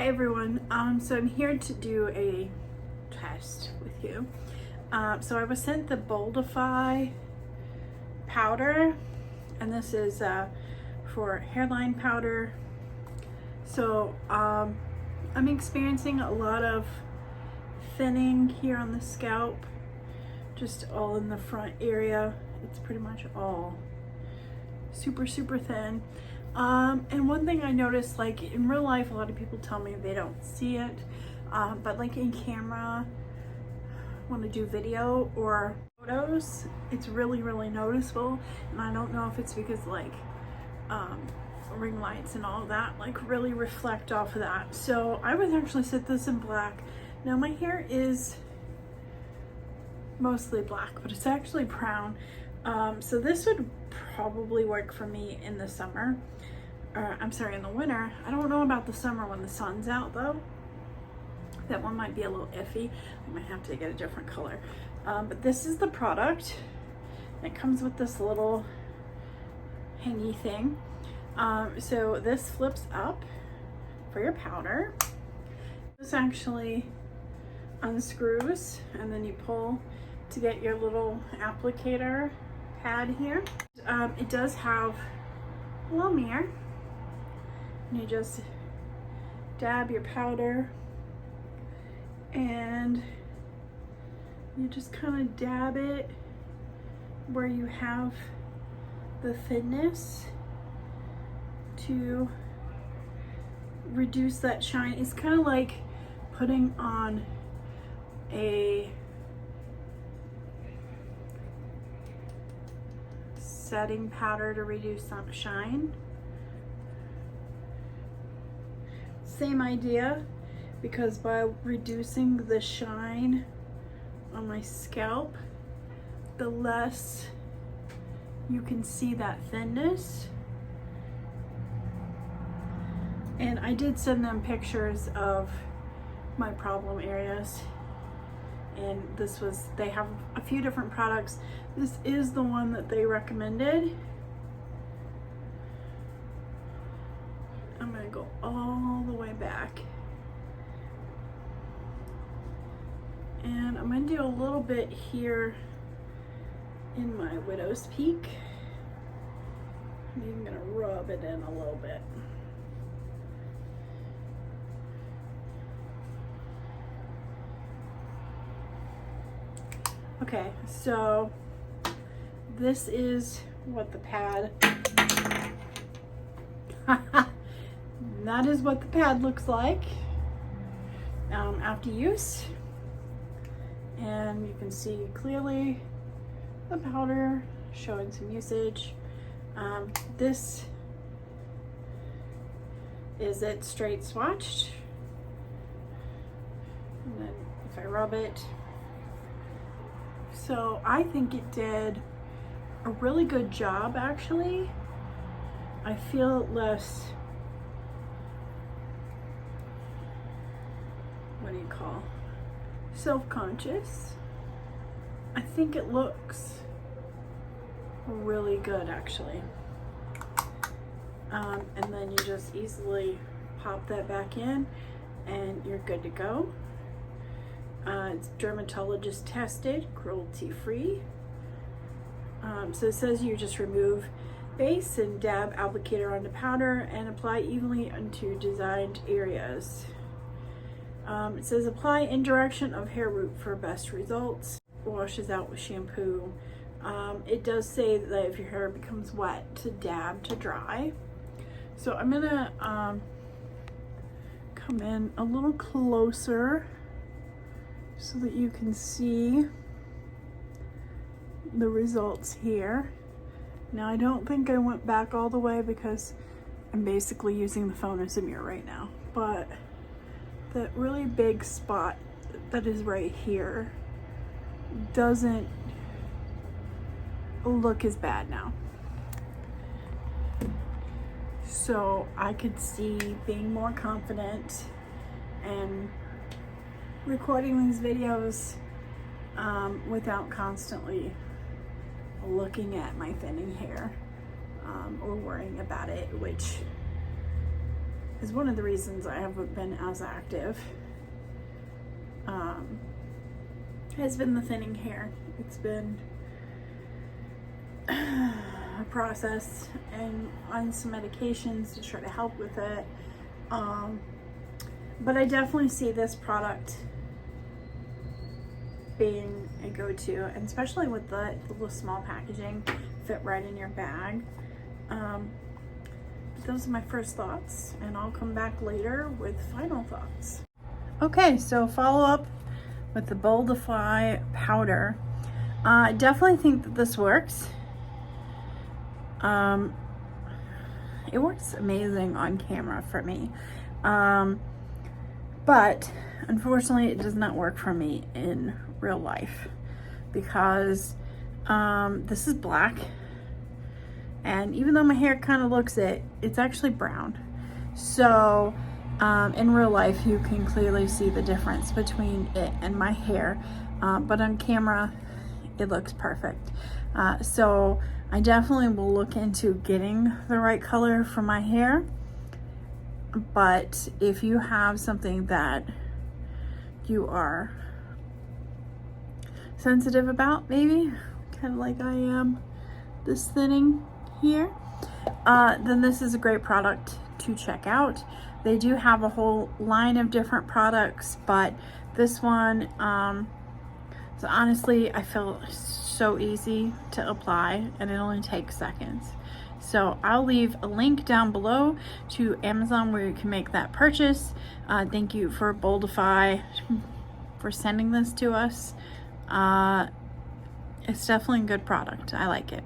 Hi everyone, so I'm here to do a test with you. So I was sent the Boldify powder, and this is for hairline powder. So I'm experiencing a lot of thinning here on the scalp, just all in the front area. It's pretty much all super thin. And one thing I noticed, like in real life, a lot of people tell me they don't see it, but like in camera, when I do video or photos, it's really noticeable. And I don't know if it's because like ring lights and all of that like really reflect off of that. So I would actually set this in black. Now my hair is mostly black, but it's actually brown. So this would probably work for me in the summer. I'm sorry, in the winter. I don't know about the summer when the sun's out though. That one might be a little iffy. I might have to get a different color. But this is the product. It comes with this little hangy thing. So this flips up for your powder. This actually unscrews and then you pull to get your little applicator pad here. It does have a little mirror. You just dab your powder and you just kind of dab it where you have the thinness to reduce that shine. It's kind of like putting on a setting powder to reduce some shine. Same idea, because by reducing the shine on my scalp, the less you can see that thinness. And I did send them pictures of my problem areas, and this was, they have a few different products. This is the one that they recommended. I'm gonna go all the way back. And I'm gonna do a little bit here in my widow's peak. I'm even gonna rub it in a little bit. Okay, so this is what the pad that is what the pad looks like after use, and you can see clearly the powder showing some usage. This is it straight swatched, and then if I rub it, so I think it did a really good job actually. I feel less, what do you call, self-conscious. I think it looks really good actually. And then you just easily pop that back in and you're good to go. It's dermatologist tested, cruelty free. So it says you just remove base and dab applicator onto powder and apply evenly onto designed areas. It says apply in direction of hair root for best results. Washes out with shampoo. It does say that if your hair becomes wet, to dab to dry. So I'm gonna come in a little closer so that you can see the results here. Now I don't think I went back all the way because I'm basically using the phone as a mirror right now, but that really big spot that is right here doesn't look as bad now. So I could see being more confident and recording these videos without constantly looking at my thinning hair or worrying about it, which is one of the reasons I haven't been as active. Has been the thinning hair. It's been a process, and on some medications to try to help with it. But I definitely see this product being a go-to, and especially with the little small packaging, fit right in your bag. Those are my first thoughts, and I'll come back later with final thoughts. Okay, so follow up with the Boldify powder. I definitely think that this works. It works amazing on camera for me. But unfortunately it does not work for me in real life, because this is black, and even though my hair kind of looks it, it's actually brown. So in real life you can clearly see the difference between it and my hair, but on camera it looks perfect. So I definitely will look into getting the right color for my hair. But if you have something that you are sensitive about, maybe kind of like I am, this thinning here, then this is a great product to check out. They do have a whole line of different products, but this one, so honestly, I feel so easy to apply, and it only takes seconds. So I'll leave a link down below to Amazon where you can make that purchase. Thank you for Boldify for sending this to us. It's definitely a good product. I like it.